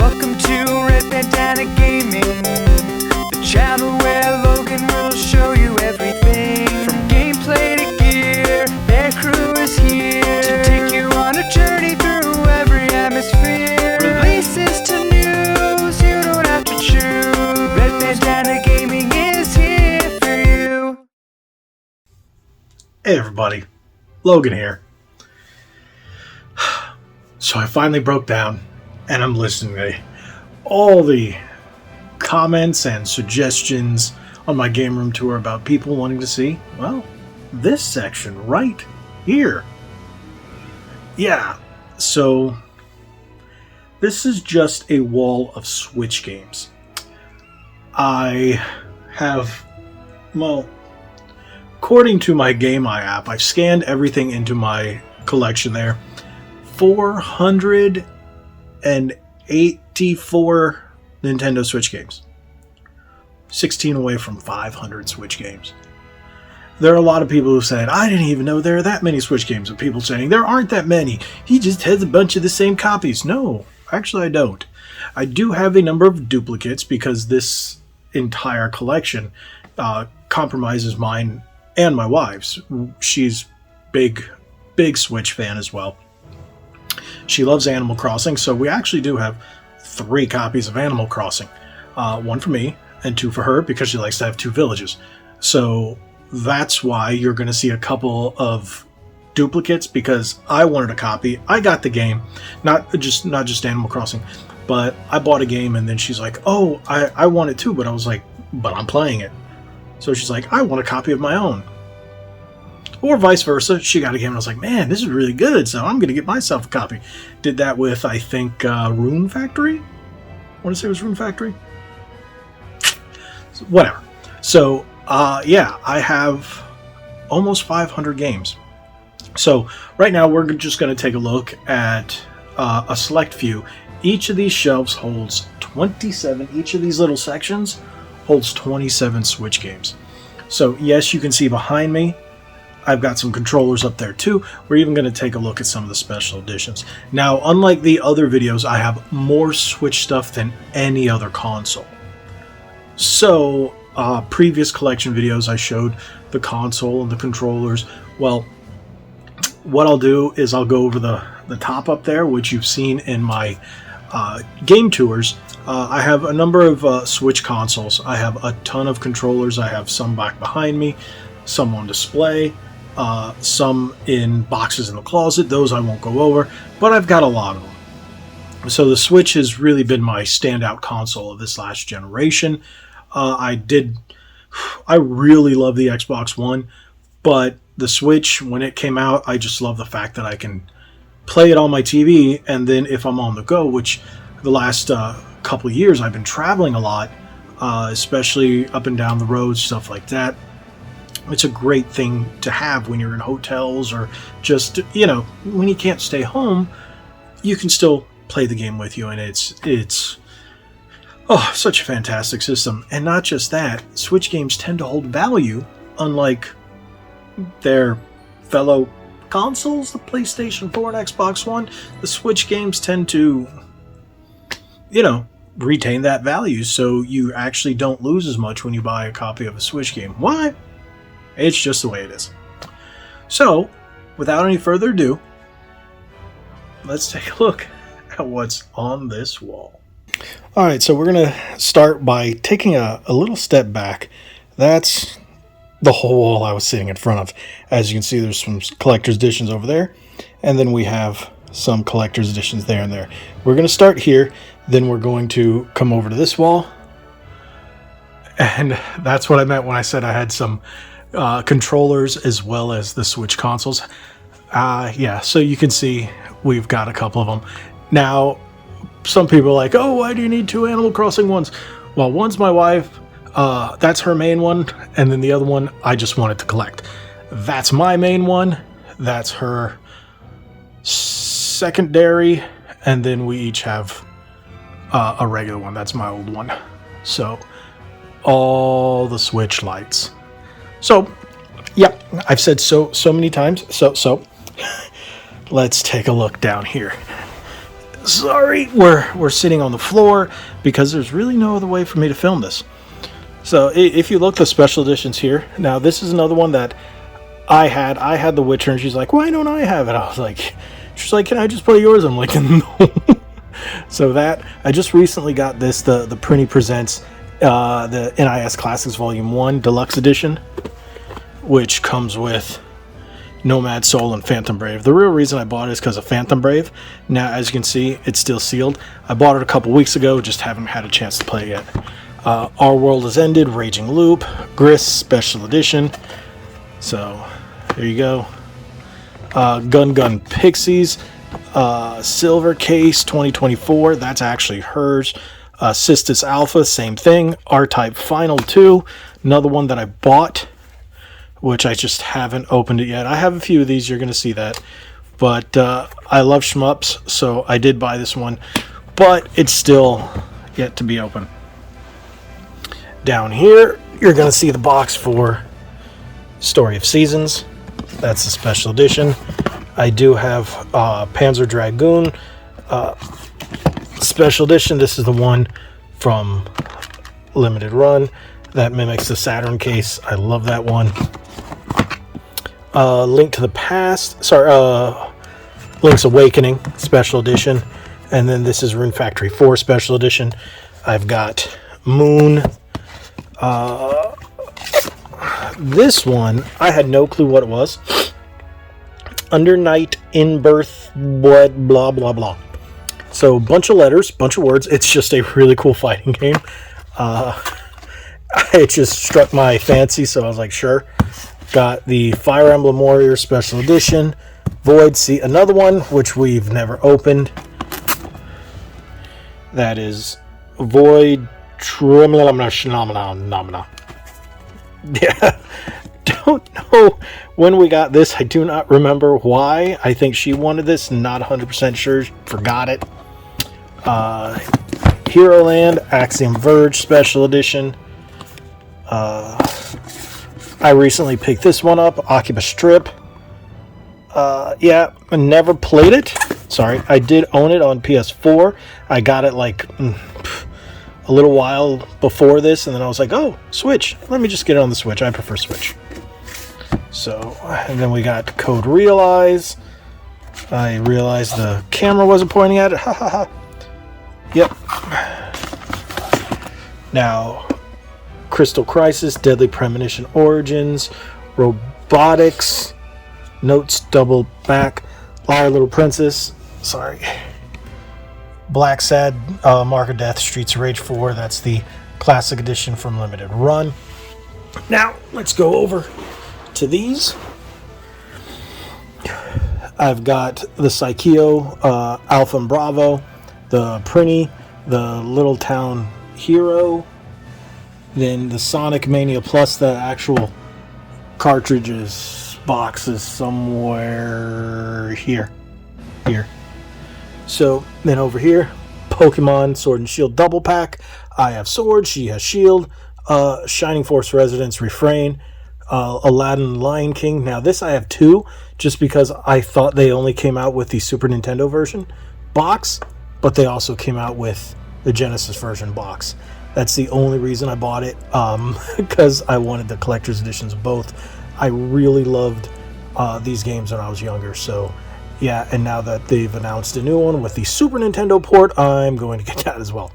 Welcome to Red Bandana Gaming, the channel where Logan will show you everything from gameplay to gear. Their crew is here to take you on a journey through every atmosphere. Releases to news, you don't have to choose. Red Bandana Gaming is here for you. Hey everybody, Logan here. So I finally broke down and I'm listening to all the comments and suggestions on my game room tour about people wanting to see, well, this section right here. Yeah, so this is just a wall of Switch games. I have, well, according to my Game Eye app, I've scanned everything into my collection there. 484 Nintendo Switch games. 16 away from 500 Switch games. There are a lot of people who said, I didn't even know there are that many Switch games, and people saying, there aren't that many. He just has a bunch of the same copies. No, actually I don't. I do have a number of duplicates because this entire collection compromises mine and my wife's. She's big Switch fan as well. She loves Animal Crossing, so we actually do have 3 copies of Animal Crossing. One for me, and 2 for her, because she likes to have 2 villages. So that's why you're going to see a couple of duplicates, because I wanted a copy. I got the game, not just Animal Crossing, but I bought a game, and then she's like, oh, I want it too, but I was like, but I'm playing it. So she's like, I want a copy of my own. Or vice versa. She got a game and I was like, man, this is really good, so I'm going to get myself a copy. Did that with, I think, Rune Factory? I want to say it was Rune Factory? So, whatever. So, yeah, I have almost 500 games. So, right now, we're just going to take a look at a select few. Each of these shelves holds 27. Each of these little sections holds 27 Switch games. So, yes, you can see behind me, I've got some controllers up there too. We're even going to take a look at some of the special editions. Now, unlike the other videos, I have more Switch stuff than any other console. So, previous collection videos, I showed the console and the controllers. Well, what I'll do is I'll go over the top up there, which you've seen in my game tours. I have a number of Switch consoles. I have a ton of controllers. I have some back behind me, some on display. Some in boxes in the closet. Those I won't go over, but I've got a lot of them. So the Switch has really been my standout console of this last generation. I really love the Xbox One, but the Switch, when it came out, I just love the fact that I can play it on my TV, and then if I'm on the go, which the last couple years I've been traveling a lot, especially up and down the road, stuff like that. It's a great thing to have when you're in hotels or just, when you can't stay home, you can still play the game with you, and it's such a fantastic system. And not just that, Switch games tend to hold value, unlike their fellow consoles, the PlayStation 4 and Xbox One. The Switch games tend to, retain that value, so you actually don't lose as much when you buy a copy of a Switch game. Why? It's just the way it is. So, without any further ado, let's take a look at what's on this wall. Alright, so we're going to start by taking a little step back. That's the whole wall I was sitting in front of. As you can see, there's some collector's editions over there, and then we have some collector's editions there and there. We're going to start here, then we're going to come over to this wall, and that's what I meant when I said I had some controllers as well as the Switch consoles. Yeah, so you can see we've got a couple of them. Now, some people are like, oh, why do you need 2 Animal Crossing ones? Well, one's my wife, that's her main one, and then the other one I just wanted to collect. That's my main one, that's her secondary, and then we each have a regular one. That's my old one. So, all the Switch lights. So, yeah, I've said so many times. So let's take a look down here. sorry, we're sitting on the floor because there's really no other way for me to film this. So if you look, the special editions here. Now this is another one that I had The Witcher, and she's like, why don't I have it? I was like, she's like, can I just play yours? I'm like, no. So that I just recently got this, the Prinny Presents the NIS Classics Volume 1 Deluxe Edition, which comes with Nomad Soul and Phantom Brave. The real reason I bought it is because of Phantom Brave. Now, as you can see, it's still sealed. I bought it a couple weeks ago, just haven't had a chance to play it yet. Our World Has Ended, Raging Loop, Gris Special Edition. So, there you go. Gun Pixies, Silver Case 2024. That's actually hers. Sistis Alpha, same thing. R-Type Final 2, another one that I bought, which I just haven't opened it yet. I have a few of these, you're going to see that. But I love shmups, so I did buy this one. But it's still yet to be open. Down here, you're going to see the box for Story of Seasons. That's the special edition. I do have Panzer Dragoon special edition. This is the one from Limited Run that mimics the Saturn case. I love that one. Link to the Past. Link's Awakening special edition. And then this is Rune Factory 4 special edition. I've got Moon. This one, I had no clue what it was. Under Night, In Birth, what, blah, blah, blah. So, bunch of letters, bunch of words. It's just a really cool fighting game. It just struck my fancy, so I was like, sure. Got the Fire Emblem Warrior Special Edition. Void, see, another one, which we've never opened. That is Void Tremlamna. Yeah. Don't know when we got this. I do not remember why. I think she wanted this. Not 100% sure. Forgot it. Hero Land, Axiom Verge Special Edition. I recently picked this one up. Occupus Strip. Yeah, I never played it. Sorry. I did own it on PS4. I got it like a little while before this, and then I was like, oh, Switch. Let me just get it on the Switch. I prefer Switch. So, and then we got Code Realize. I realized the camera wasn't pointing at it. Ha ha ha. Yep. Now, Crystal Crisis, Deadly Premonition Origins, Robotics, Notes Double Back, Liar Little Princess. Sorry. Black Sad, Mark of Death, Streets of Rage 4. That's the classic edition from Limited Run. Now, let's go over to these. I've got the Psycheo, Alpha and Bravo, the Prinny, the Little Town Hero, then the Sonic Mania Plus, the actual cartridges box is somewhere here. So then over here, Pokemon Sword and Shield Double Pack. I have Sword, she has Shield, Shining Force Residence Refrain, Aladdin Lion King. Now this I have two, just because I thought they only came out with the Super Nintendo version box, but they also came out with the Genesis version box. That's the only reason I bought it, because I wanted the collector's editions of both. I really loved these games when I was younger, so yeah, and now that they've announced a new one with the Super Nintendo port, I'm going to get that as well.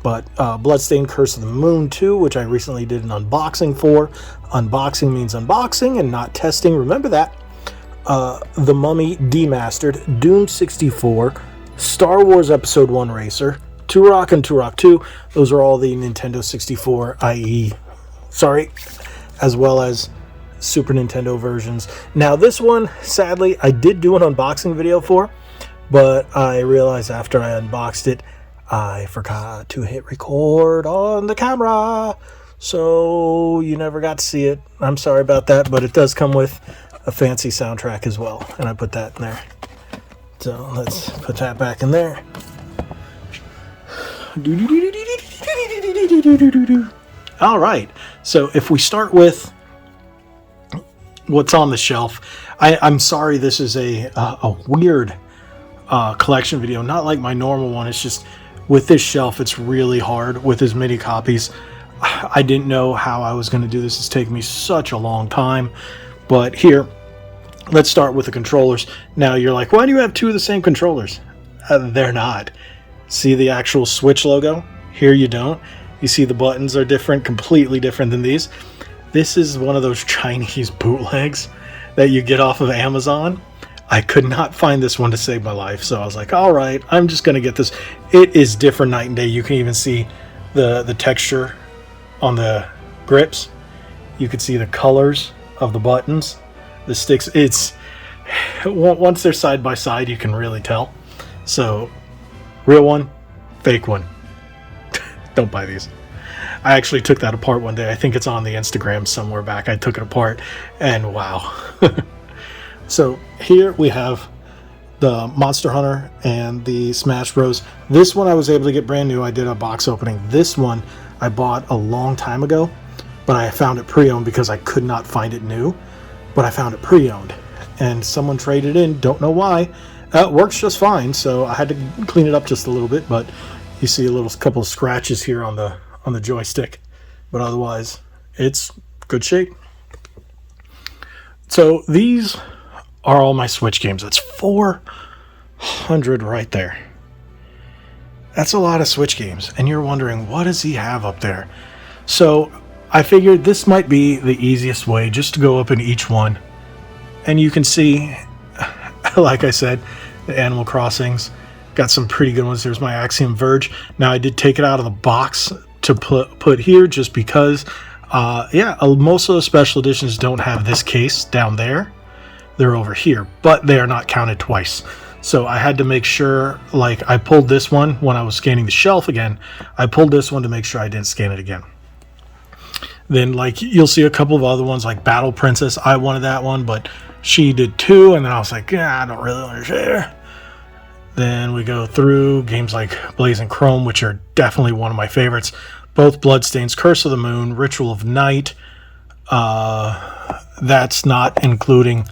But Bloodstained Curse of the Moon 2, which I recently did an unboxing for. Unboxing means unboxing and not testing, remember that. The Mummy Demastered, Doom 64, Star Wars Episode 1 Racer, Turok and Turok 2. Those are all the Nintendo 64, as well as Super Nintendo versions. Now this one, sadly, I did do an unboxing video for, but I realized after I unboxed it, I forgot to hit record on the camera, so you never got to see it. I'm sorry about that, but it does come with a fancy soundtrack as well, and I put that in there. So let's put that back in there. All right, so if we start with what's on the shelf, I'm sorry, this is a weird collection video, not like my normal one. It's just with this shelf, it's really hard with as many copies. I didn't know how I was going to do this. It's taken me such a long time. But here, let's start with the controllers. Now you're like, why do you have two of the same controllers? They're not. See the actual Switch logo? Here you don't. You see the buttons are different, completely different than these. This is one of those Chinese bootlegs that you get off of Amazon. I could not find this one to save my life, so I was like, all right, I'm just going to get this. It is different night and day. You can even see the texture on the grips. You can see the colors of the buttons, the sticks. It's once they're side by side, you can really tell. So, real one, fake one. Don't buy these. I actually took that apart one day. I think it's on the Instagram somewhere back. I took it apart, and wow. So here we have the Monster Hunter and the Smash Bros. This one I was able to get brand new. I did a box opening. This one I bought a long time ago, but I found it pre-owned because I could not find it new, but I found it pre-owned. And someone traded in, don't know why. It works just fine, so I had to clean it up just a little bit, but you see a little couple of scratches here on the joystick, but otherwise it's good shape. So these are all my Switch games. That's 400 right there. That's a lot of Switch games, and you're wondering, what does he have up there? So I figured this might be the easiest way, just to go up in each one, and you can see, like I said, the Animal Crossings got some pretty good ones. There's my Axiom Verge. Now I did take it out of the box to put here just because most of the special editions don't have this case down there. They're over here, but they are not counted twice. So I had to make sure, like I pulled this one when I was scanning the shelf again. I pulled this one to make sure I didn't scan it again. Then like you'll see a couple of other ones like Battle Princess. I wanted that one, but she did too, and then I was like, yeah, I don't really want to share. Then we go through games like Blazing Chrome, which are definitely one of my favorites. Both Bloodstains, Curse of the Moon, Ritual of Night. That's not including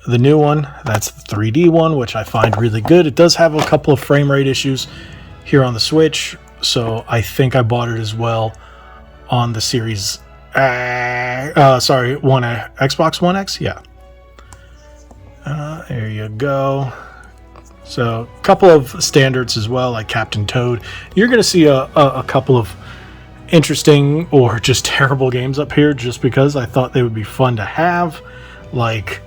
the new one. That's the 3D one, which I find really good. It does have a couple of frame rate issues here on the Switch, so I think I bought it as well on the Series... Xbox One X? Yeah. There you go. So, a couple of standards as well, like Captain Toad. You're going to see a couple of interesting or just terrible games up here just because I thought they would be fun to have, like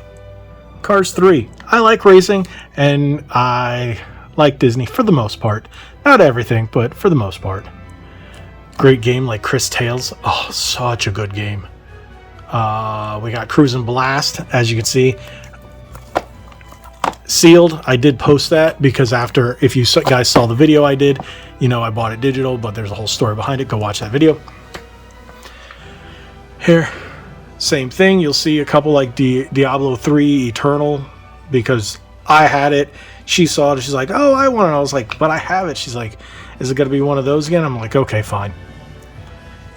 Cars 3. I like racing, and I like Disney for the most part. Not everything, but for the most part. Great game like Chris Tales. Oh, such a good game. We got Cruisin' Blast, as you can see. Sealed. I did post that because after, if you guys saw the video I did, you know I bought it digital, but there's a whole story behind it. Go watch that video. Here, same thing. You'll see a couple like Diablo 3 Eternal because I had it. She saw it. She's like, oh, I want it. I was like, but I have it. She's like, is it going to be one of those again? I'm like, okay, fine.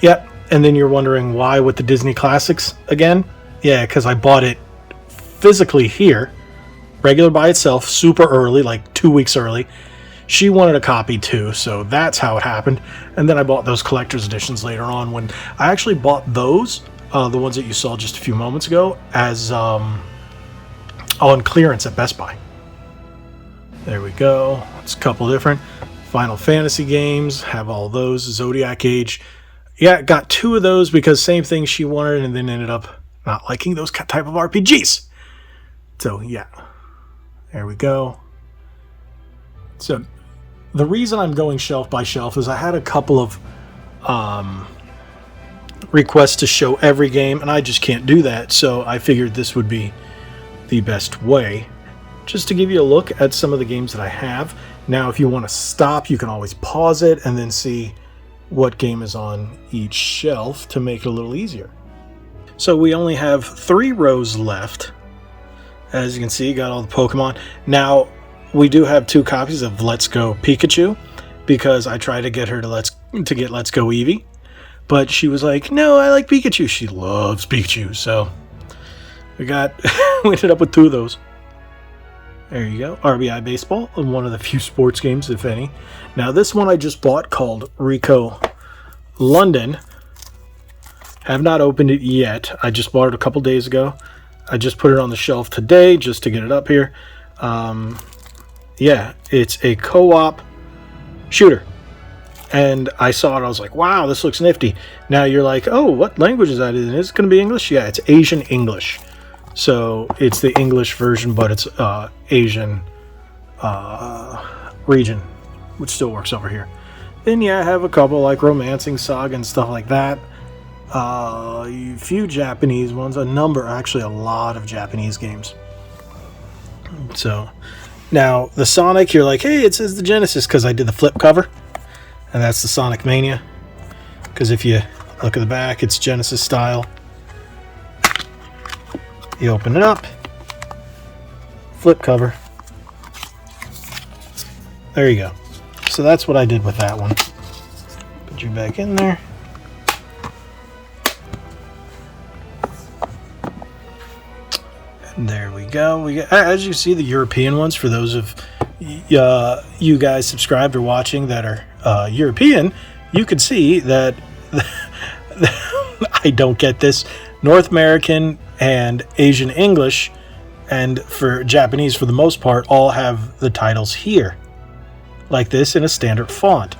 Yep. And then you're wondering why with the Disney Classics again? Yeah, because I bought it physically here. Regular by itself, super early, like 2 weeks early. She wanted a copy too, so that's how it happened. And then I bought those collector's editions later on when I actually bought those, the ones that you saw just a few moments ago, as on clearance at Best Buy. There we go. It's a couple different Final Fantasy games, have all those. Zodiac Age. Yeah, got two of those because same thing she wanted and then ended up not liking those type of RPGs. So, yeah. There we go. So, the reason I'm going shelf by shelf is I had a couple of requests to show every game, and I just can't do that, so I figured this would be the best way, just to give you a look at some of the games that I have. Now, if you want to stop, you can always pause it and then see what game is on each shelf to make it a little easier. So, we only have 3 rows left. As you can see, got all the Pokemon. Now, we do have 2 copies of Let's Go Pikachu, because I tried to get her to get Let's Go Eevee, but she was like, no, I like Pikachu. She loves Pikachu, so we ended up with 2 of those. There you go. RBI Baseball, one of the few sports games, if any. Now, this one I just bought called Rico London. Have not opened it yet. I just bought it a couple days ago. I just put it on the shelf today just to get it up here. Yeah, it's a co-op shooter. And I saw it, I was like, wow, this looks nifty. Now you're like, oh, what language is that? Is it going to be English? Yeah, it's Asian English. So it's the English version, but it's Asian region, which still works over here. Then, yeah, I have a couple like Romancing Saga and stuff like that. A few Japanese ones, a lot of Japanese games. So now the Sonic, you're like, hey, it says the Genesis because I did the flip cover, and that's the Sonic Mania. Because if you look at the back, it's Genesis style. You open it up, flip cover. There you go. So that's what I did with that one. Put you back in there. There we go. We got, as you see, the European ones. For those of you guys subscribed or watching that are European, you can see that I don't get this. North American and Asian English, and for Japanese, for the most part, all have the titles here, like this in a standard font,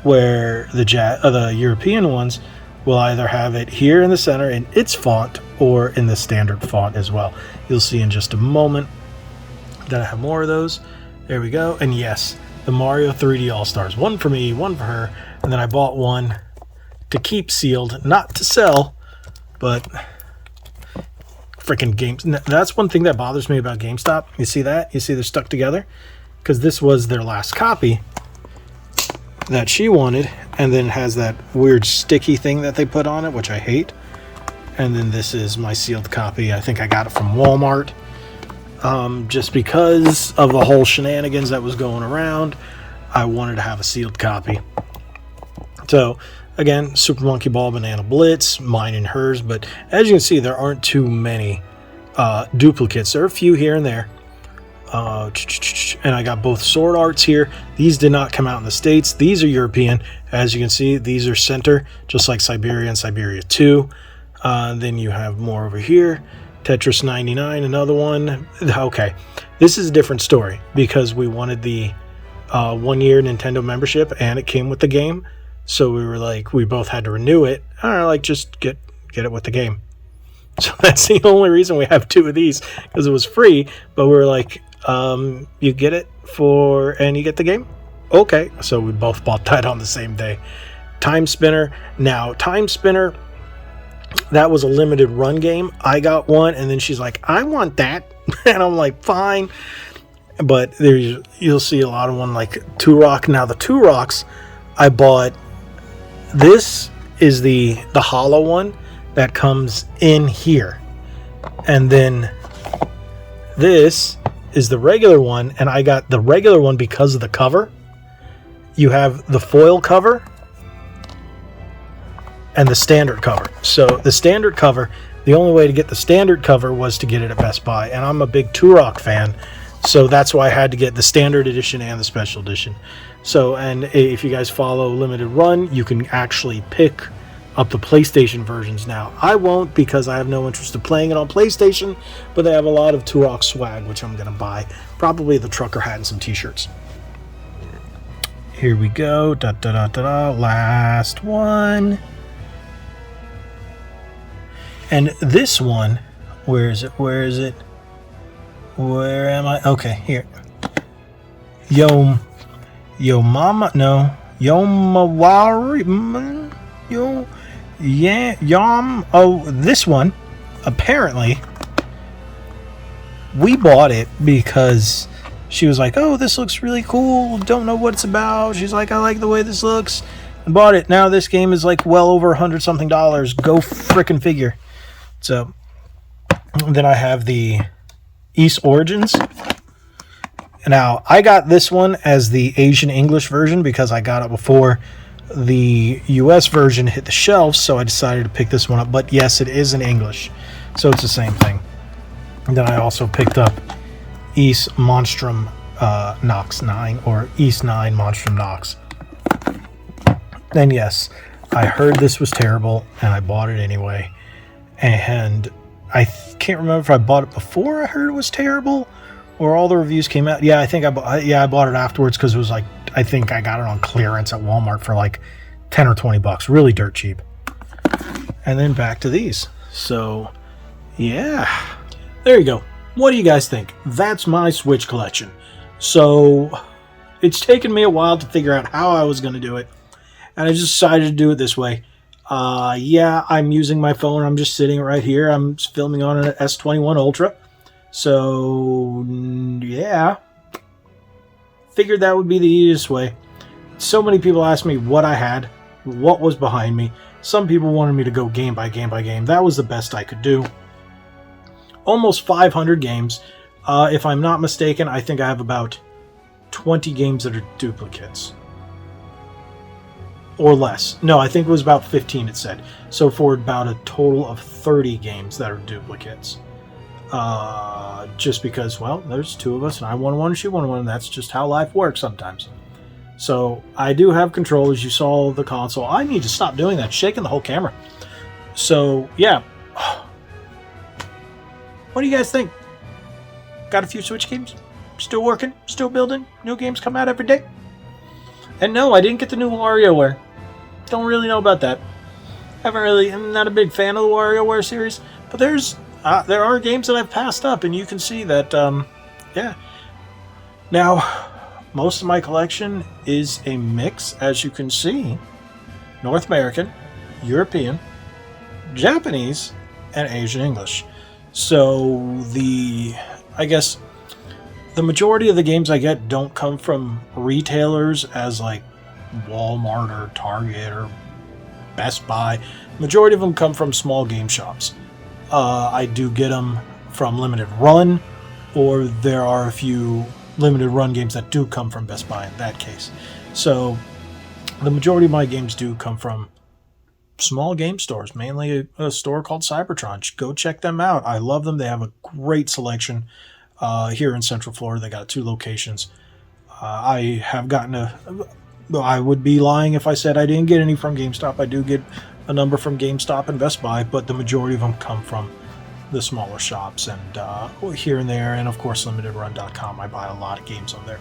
where the European ones will either have it here in the center in its font or in the standard font as well. You'll see in just a moment that I have more of those. There we go. And yes, the Mario 3D All-Stars. One for me, one for her. And then I bought one to keep sealed, not to sell, but freaking games. That's one thing that bothers me about GameStop. You see that? You see they're stuck together? Because this was their last copy that she wanted, and then it has that weird sticky thing that they put on it, which I hate. And then this is my sealed copy. I think I got it from Walmart, just because of the whole shenanigans that was going around. I wanted to have a sealed copy. So again, Super Monkey Ball, Banana Blitz, mine and hers. But as you can see, there aren't too many duplicates. There are a few here and there. And I got both sword arts here. These did not come out in the States. These are European. As you can see, these are center, just like Siberia and Siberia 2. Then you have more over here. Tetris 99, another one. Okay, this is a different story because we wanted the 1-year Nintendo membership and it came with the game. So we were like, we both had to renew it. Like, just get it with the game. So that's the only reason we have 2 of these, because it was free. But we were like, you get it and you get the game? Okay. So we both bought that on the same day. Time Spinner. Now, Time Spinner, that was a limited run game. I got one, and then she's like, I want that. And I'm like, fine. But you'll see a lot of one like Two Rock. Now, the Two Rocks, I bought. This is the hollow one that comes in here. And then this is the regular one, and I got the regular one because of the cover. You have the foil cover and the standard cover. So the standard cover, the only way to get the standard cover was to get it at Best Buy, and I'm a big Turok fan, so that's why I had to get the standard edition and the special edition. So, and if you guys follow Limited Run, you can actually pick up the PlayStation versions now. I won't, because I have no interest in playing it on PlayStation, but they have a lot of Turok swag, which I'm going to buy. Probably the trucker hat and some t-shirts. Here we go. Last one. And this one, where is it? Where am I? Okay, here. Yomawari. This one, apparently, we bought it because she was like, oh, this looks really cool, don't know what it's about. She's like, I like the way this looks, and bought it. Now this game is like well over $100 something. Go frickin' figure. So then I have the East Origins. Now, I got this one as the Asian English version because I got it before the US version hit the shelves, so I decided to pick this one up. But yes, it is in English, so it's the same thing. And then I also picked up East Monstrum Nox 9 or East 9 Monstrum Nox. And yes, I heard this was terrible and I bought it anyway. And I can't remember if I bought it before I heard it was terrible or all the reviews came out. Yeah, I think I bought it afterwards because it was like, I think I got it on clearance at Walmart for like 10 or 20 bucks, really dirt cheap. And then back to these. So, yeah, there you go. What do you guys think? That's my Switch collection. So, it's taken me a while to figure out how I was going to do it. And I just decided to do it this way. Yeah, I'm using my phone. I'm just sitting right here. I'm filming on an S21 Ultra. So, yeah. Figured that would be the easiest way. So many people asked me what I had, what was behind me. Some people wanted me to go game by game by game. That was the best I could do. Almost 500 games. If I'm not mistaken, I think I have about 20 games that are duplicates. Or less. No, I think it was about 15 it said. So for about a total of 30 games that are duplicates. Just because, well, there's two of us and I want one and she want one, and that's just how life works sometimes. So I do have controllers. You saw the console. I need to stop doing that, shaking the whole camera. So yeah. What do you guys think? Got a few Switch games? Still working? Still building? New games come out every day? And no, I didn't get the new WarioWare. Don't really know about that. I'm not a big fan of the WarioWare series, but there are games that I've passed up, and you can see that, yeah. Now, most of my collection is a mix, as you can see, North American, European, Japanese, and Asian English. So I guess the majority of the games I get don't come from retailers as like Walmart or Target or Best Buy. Majority of them come from small game shops. I do get them from Limited Run, or there are a few Limited Run games that do come from Best Buy in that case. So the majority of my games do come from small game stores, mainly a store called Cybertron. Go check them out. I love them. They have a great selection here in Central Florida. They got 2 locations. I have gotten I would be lying if I said I didn't get any from GameStop. I do get a number from GameStop and Best Buy, but the majority of them come from the smaller shops and here and there, and of course limitedrun.com. I buy a lot of games on there.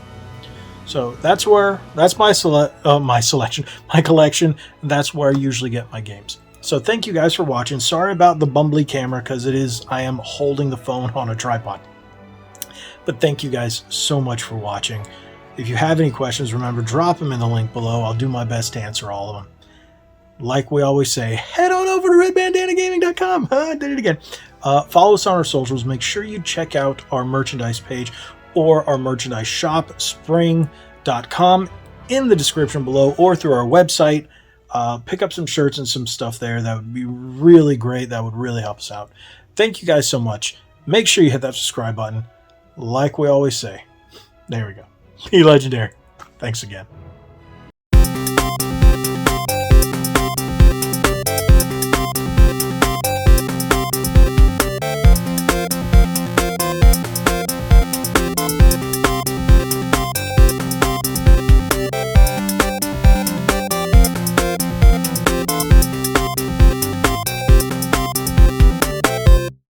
So that's my selection, my collection. That's where I usually get my games. So thank you guys for watching. Sorry about the bumbly camera because I am holding the phone on a tripod. But thank you guys so much for watching. If you have any questions, remember, drop them in the link below. I'll do my best to answer all of them. Like we always say, head on over to redbandanagaming.com. I did it again. Follow us on our socials. Make sure you check out our merchandise page or our merchandise shop, spring.com, in the description below, or through our website. Pick up some shirts and some stuff there. That would be really great. That would really help us out. Thank you guys so much. Make sure you hit that subscribe button. Like we always say. There we go. Be legendary. Thanks again.